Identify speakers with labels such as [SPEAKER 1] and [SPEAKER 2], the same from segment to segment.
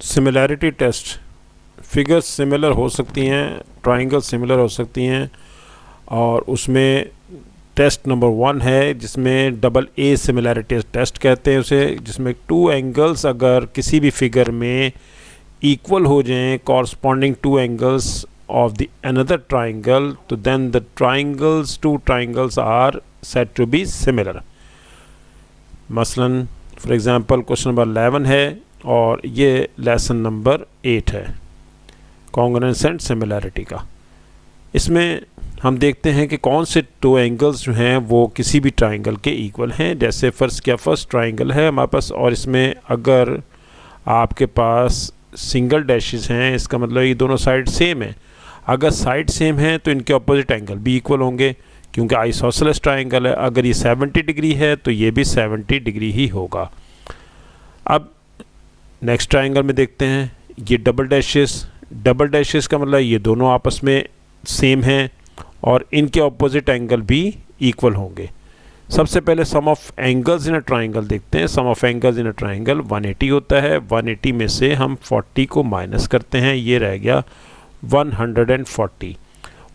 [SPEAKER 1] Similarity test, figures similar हो सकती हैं, ट्राइंगल सिमिलर हो सकती हैं, और उसमें टेस्ट नंबर 1 है जिसमें डबल ए सिमिलैरिटी टेस्ट कहते हैं उसे, जिसमें 2 एंगल्स अगर किसी भी फिगर में इक्वल हो जाएं corresponding 2 angles of the another triangle, तो then the triangles 2 triangles are said to be similar. मसलन फॉर एग्जांपल क्वेश्चन नंबर 11 है और ये लेसन नंबर 8 है कॉन्ग्रुएंस एंड सिमिलैरिटी का। इसमें हम देखते हैं कि कौन से 2 एंगल्स जो हैं वो किसी भी ट्राइंगल के इक्वल हैं। जैसे फर्स्ट ट्राइंगल है हमारे पास, और इसमें अगर आपके पास सिंगल डैशेस हैं इसका मतलब ये दोनों साइड सेम है। अगर साइड सेम है तो इनके ऑपोजिट एंगल भी इक्वल होंगे क्योंकि आइसोसेलेस ट्राइंगल है। अगर ये 70 डिग्री है तो ये भी 70 डिग्री ही होगा। अब नेक्स्ट ट्राइंगल में देखते हैं, ये डबल डैशेस का मतलब ये दोनों आपस में सेम हैं और इनके ऑपोजिट एंगल भी इक्वल होंगे। सबसे पहले sum of angles in a triangle देखते हैं। Sum of angles in a triangle 180 होता है। 180 में से हम 40 को माइनस करते हैं, ये रह गया 140।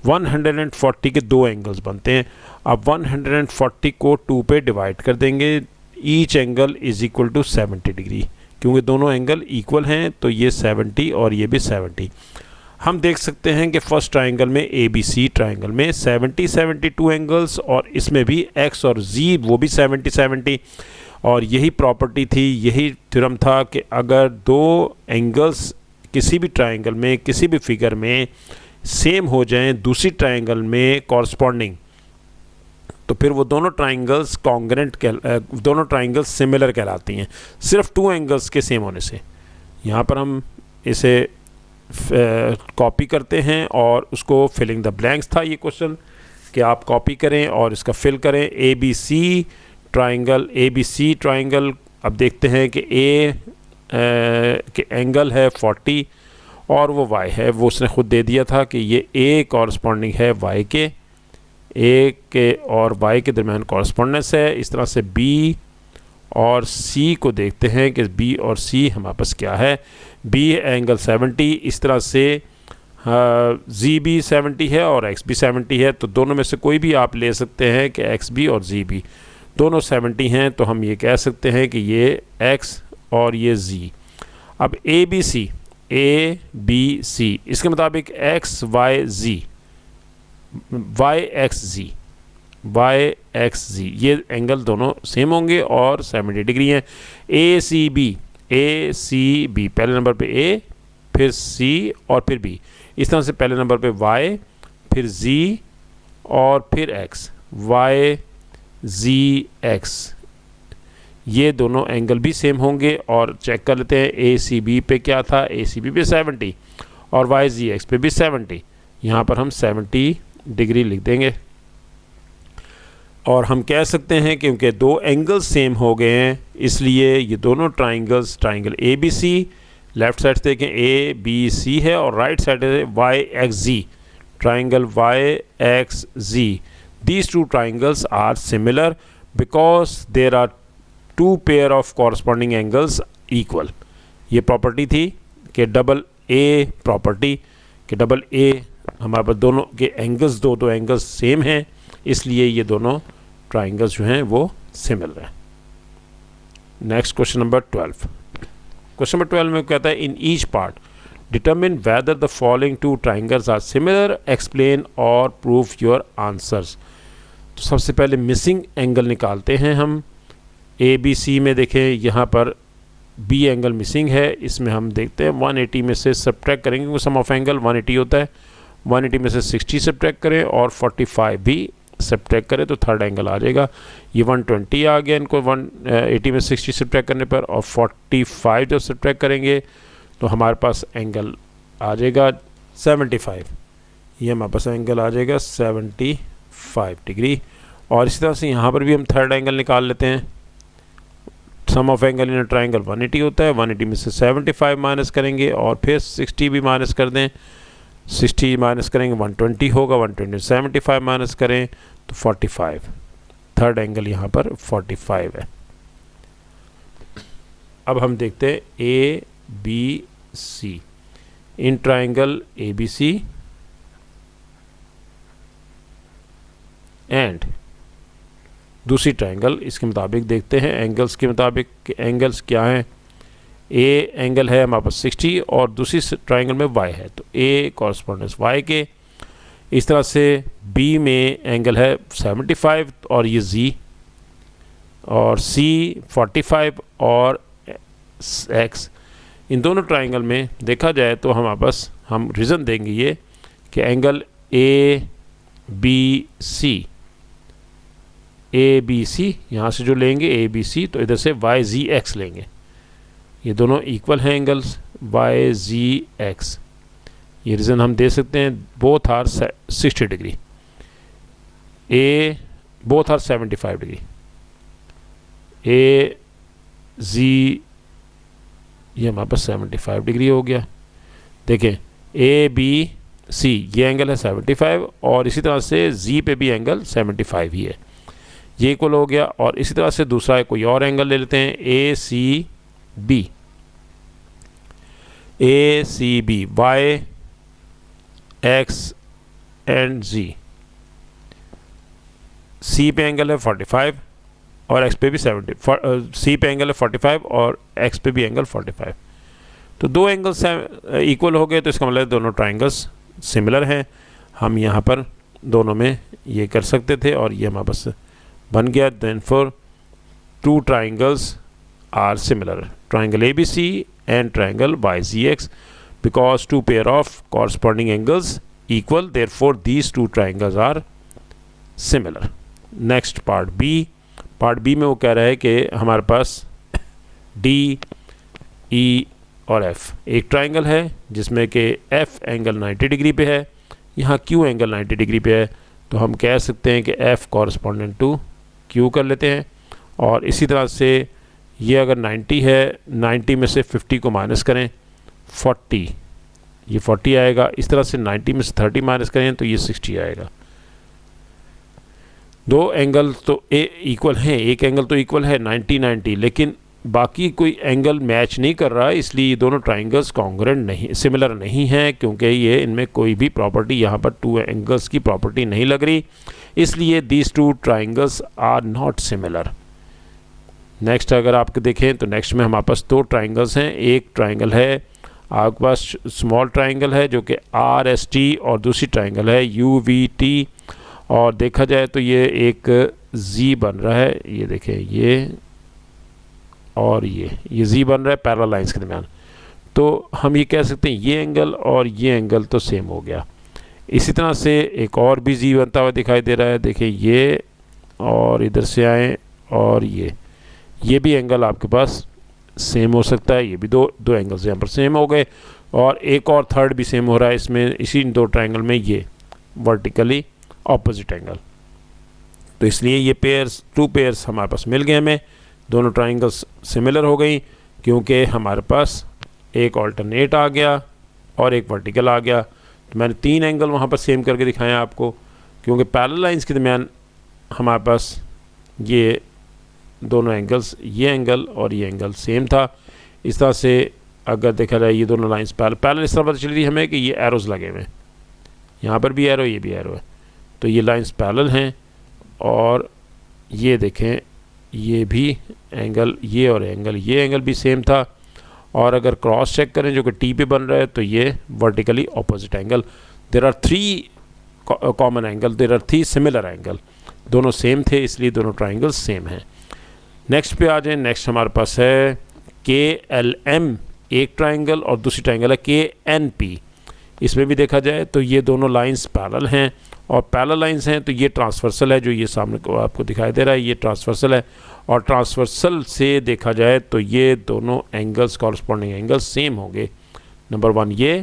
[SPEAKER 1] 140 के 2 एंगल्स बनते हैं। अब 140 को 2 पे डिवाइड कर देंगे। Each angle is equal to 70 degree, क्योंकि दोनों एंगल इक्वल हैं तो ये 70 और ये भी 70। हम देख सकते हैं कि फर्स्ट ट्राइंगल में ABC ट्राइंगल में 72 एंगल्स, और इसमें भी X और Z वो भी 70। और यही प्रॉपर्टी थी, यही थ्योरम था कि अगर 2 एंगल्स किसी भी ट्राइंगल में किसी भी फिगर में सेम हो जाएं दूसरी ट्राइंगल में कॉरस्पॉन्डिंग, तो फिर वो दोनों ट्राइंगल्स दोनों ट्राइंगल्स सिमिलर कहलाती हैं, सिर्फ 2 एंगल्स के सेम होने से। यहाँ पर हम इसे कॉपी करते हैं और उसको फिलिंग द ब्लैंक्स था ये क्वेश्चन कि आप कॉपी करें और इसका फिल करें। ABC triangle. अब देखते हैं कि A के एंगल है 40 और वो Y है, वो उसने ख़ुद दे दिया था कि ये A कॉरस्पॉन्डिंग है Y के, A के और Y के दरमियान कॉरस्पॉन्डेंस है। इस तरह से B और C को देखते हैं कि B और C हमारे पास क्या है। B एंगल 70, इस तरह से Z भी 70 है और X भी 70 है, तो दोनों में से कोई भी आप ले सकते हैं कि XB और ZB दोनों 70 हैं, तो हम ये कह सकते हैं कि ये X और ये Z। अब ABC इसके मुताबिक YXZ ये एंगल दोनों सेम होंगे और 70 डिग्री हैं। ACB पहले नंबर पे A, फिर C और फिर B, इस तरह से पहले नंबर पे Y, फिर Z और फिर X, YZX ये दोनों एंगल भी सेम होंगे। और चेक कर लेते हैं ACB पे क्या था, ACB पे 70 और YZX पे भी 70। यहाँ पर हम 70 डिग्री लिख देंगे और हम कह सकते हैं क्योंकि 2 एंगल्स सेम हो गए हैं इसलिए ये दोनों triangles, triangle ABC left side से देखें ABC है और राइट साइड है YXZ, triangle YXZ। These 2 triangles are similar because there are 2 pair of corresponding angles equal। ये प्रॉपर्टी थी कि डबल A प्रॉपर्टी कि डबल A हमारे पास दोनों के एंगल्स दो एंगल्स सेम हैं, इसलिए ये दोनों ट्राइंगल्स जो हैं वो सिमिलर हैं। Next question number 12। Question number 12 में कहता है in each part determine whether the following 2 triangles are similar, explain और प्रूव योर आंसर्स। तो सबसे पहले मिसिंग एंगल निकालते हैं हम। ABC में देखें यहाँ पर B एंगल मिसिंग है, इसमें हम देखते हैं 180 में से सब्ट्रैक्ट करेंगे क्योंकि सम ऑफ एंगल 180 होता है। 180 में से 60 सब्ट्रैक्ट करें और 45 भी सब्ट्रैक्ट करें तो थर्ड एंगल आ जाएगा। ये 120 आ गया इनको 180 में 60 सब्ट्रैक्ट करने पर, और 45 जब सब्ट्रैक्ट करेंगे तो हमारे पास एंगल आ जाएगा 75। ये हमारे पास एंगल आ जाएगा 75 डिग्री। और इसी तरह से यहाँ पर भी हम थर्ड एंगल निकाल लेते हैं। Sum of angle in triangle 180 होता है, 180 में से 75 माइनस करेंगे और फिर 60 भी माइनस कर दें, 60 माइनस करेंगे 120 होगा, 120 75 माइनस करें तो 45। थर्ड एंगल यहाँ पर 45 है। अब हम देखते हैं A B C in triangle A B C and दूसरी ट्राइंगल इसके मुताबिक देखते हैं एंगल्स के मुताबिक कि एंगल्स क्या हैं। ए एंगल है हमारे पास 60 और दूसरी ट्राइंगल में वाई है, तो ए कॉरस्पॉन्डेंस वाई के। इस तरह से बी में एंगल है 75 और ये जी, और सी 45 और एक्स। इन दोनों ट्राइंगल में देखा जाए तो हमारे पास हम रीज़न देंगे ये कि एंगल ए बी सी यहाँ से जो लेंगे ए बी सी, तो इधर से वाई जी एक्स लेंगे। ये दोनों इक्वल हैं एंगल्स वाई जी एक्स। ये रीज़न हम दे सकते हैं both are 60 degree, A both are 75 degree, A G ये हमारे पास 75 डिग्री हो गया। देखें ए बी सी ये एंगल है 75 और इसी तरह से जी पे भी एंगल 75 ही है, ये इक्वल हो गया। और इसी तरह से दूसरा कोई और एंगल ले लेते हैं A C B Y X and G. C पे एंगल है 45 और एक्स पे भी 70, सी पे एंगल है 45 और एक्स पे भी एंगल 45। तो दो एंगल्स इक्वल हो गए, तो इसका मतलब दोनों ट्राइंगल्स सिमिलर हैं। हम यहाँ पर दोनों में ये कर सकते थे और ये हमारे पास बन गया। Therefore two triangles are similar, triangle A B C and triangle Y G X, because two pair of corresponding angles equal, therefore these two triangles are similar. Next part B में वो कह रहा है कि हमारे पास D E और F एक triangle है जिसमें कि F एंगल 90 डिग्री पे है, यहाँ Q एंगल 90 डिग्री पे है, तो हम कह सकते हैं कि F कॉरस्पॉन्डेंट टू Q कर लेते हैं। और इसी तरह से ये अगर 90 है, 90 में से 50 को माइनस करें 40, ये 40 आएगा। इस तरह से 90 में से 30 माइनस करें तो ये 60 आएगा। दो एंगल तो इक्वल हैं, एक एंगल तो इक्वल है 90-90, लेकिन बाकी कोई एंगल मैच नहीं कर रहा है, इसलिए ये दोनों ट्राइंगल्स कॉन्ग्रुएंट नहीं, सिमिलर नहीं हैं, क्योंकि ये इनमें कोई भी प्रॉपर्टी यहाँ पर टू एंगल्स की प्रॉपर्टी नहीं लग रही, इसलिए these two triangles are not similar. Next अगर आपके देखें तो नेक्स्ट में हमारे पास दो ट्राइंगल्स हैं। एक ट्राइंगल है आपके पास स्मॉल ट्राइंगल है जो कि आर एस टी, और दूसरी ट्राइंगल है यू वी टी, और देखा जाए तो ये एक जी बन रहा है, ये देखें ये और ये जी बन रहा है पैरेलल लाइंस के दरमियान। तो हम ये कह सकते हैं ये एंगल और ये एंगल तो सेम हो गया। इसी तरह से एक और भी जी बनता हुआ दिखाई दे रहा है, देखिए ये, और इधर से आए और ये भी एंगल आपके पास सेम हो सकता है। ये भी दो एंगल्स यहाँ पर सेम हो गए, और एक और थर्ड भी सेम हो रहा है इसमें, इसी दो ट्राइंगल में ये वर्टिकली ऑपोजिट एंगल। तो इसलिए ये टू पेयर्स हमारे पास मिल गए हमें, दोनों ट्राइंगल्स सिमिलर हो गई, क्योंकि हमारे पास एक ऑल्टरनेट आ गया और एक वर्टिकल आ गया। तो मैंने तीन एंगल वहाँ पर सेम करके दिखाया आपको, क्योंकि पैरेलल लाइंस के दरमियान हमारे पास ये दोनों एंगल्स, ये एंगल और ये एंगल सेम था। इस तरह से अगर देखा जाए ये दोनों लाइंस पैरेलल इस तरह पता चल रही है हमें कि ये एरोज़ लगे हुए हैं, यहाँ पर भी एरो, ये भी एरो है, तो ये लाइंस पैरेलल हैं। और ये देखें ये भी एंगल, ये और ये एंगल भी सेम था। और अगर क्रॉस चेक करें जो कि टी पे बन रहा है, तो ये vertically opposite angle. There are three common angle, there are three similar angle, दोनों सेम थे, इसलिए दोनों ट्राइंगल्स सेम हैं। नेक्स्ट पे आ जाए। नेक्स्ट हमारे पास है के एल एम एक ट्राइंगल और दूसरी ट्राइंगल है के एन पी। इसमें भी देखा जाए तो ये दोनों लाइंस पैरेलल हैं, और पैरेलल लाइंस हैं तो ये ट्रांसवर्सल है, जो ये सामने को आपको दिखाई दे रहा है, ये ट्रांसवर्सल है। और ट्रांसवर्सल से देखा जाए तो ये दोनों एंगल्स कॉरस्पॉन्डिंग एंगल्स सेम होंगे। नंबर वन ये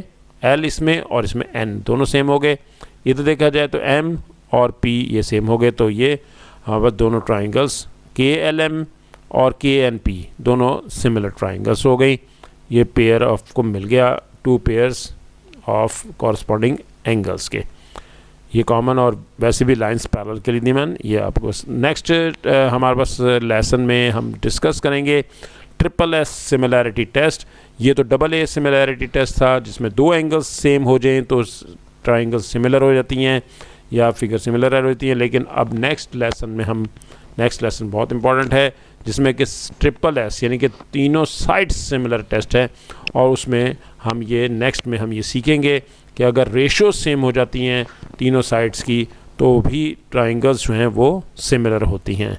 [SPEAKER 1] एल इसमें और इसमें एन दोनों सेम हो गए। इधर देखा जाए तो एम और पी ये सेम हो गए, तो ये हमारे दोनों ट्राइंगल्स के एल एम और के एन पी दोनों सिमिलर ट्राइंगल्स हो गई। ये पेयर ऑफ को मिल गया two pairs of corresponding angles के, ये कॉमन और वैसे भी लाइंस पैरेलल के लिए दी मैंने ये आपको। नेक्स्ट हमारे पास लेसन में हम डिस्कस करेंगे ट्रिपल एस सिमिलैरिटी टेस्ट। ये तो डबल ए सिमिलैरिटी टेस्ट था जिसमें दो एंगल्स सेम हो जाएं तो ट्राइंगल सिमिलर हो जाती हैं या फिगर सिमिलर हो जाती हैं। लेकिन अब नेक्स्ट लेसन बहुत इंपॉर्टेंट है जिसमें कि ट्रिपल एस यानी कि तीनों साइड्स सिमिलर टेस्ट है, और उसमें हम ये सीखेंगे कि अगर रेशो सेम हो जाती हैं तीनों साइड्स की तो भी ट्राइंगल्स जो हैं वो सिमिलर होती हैं।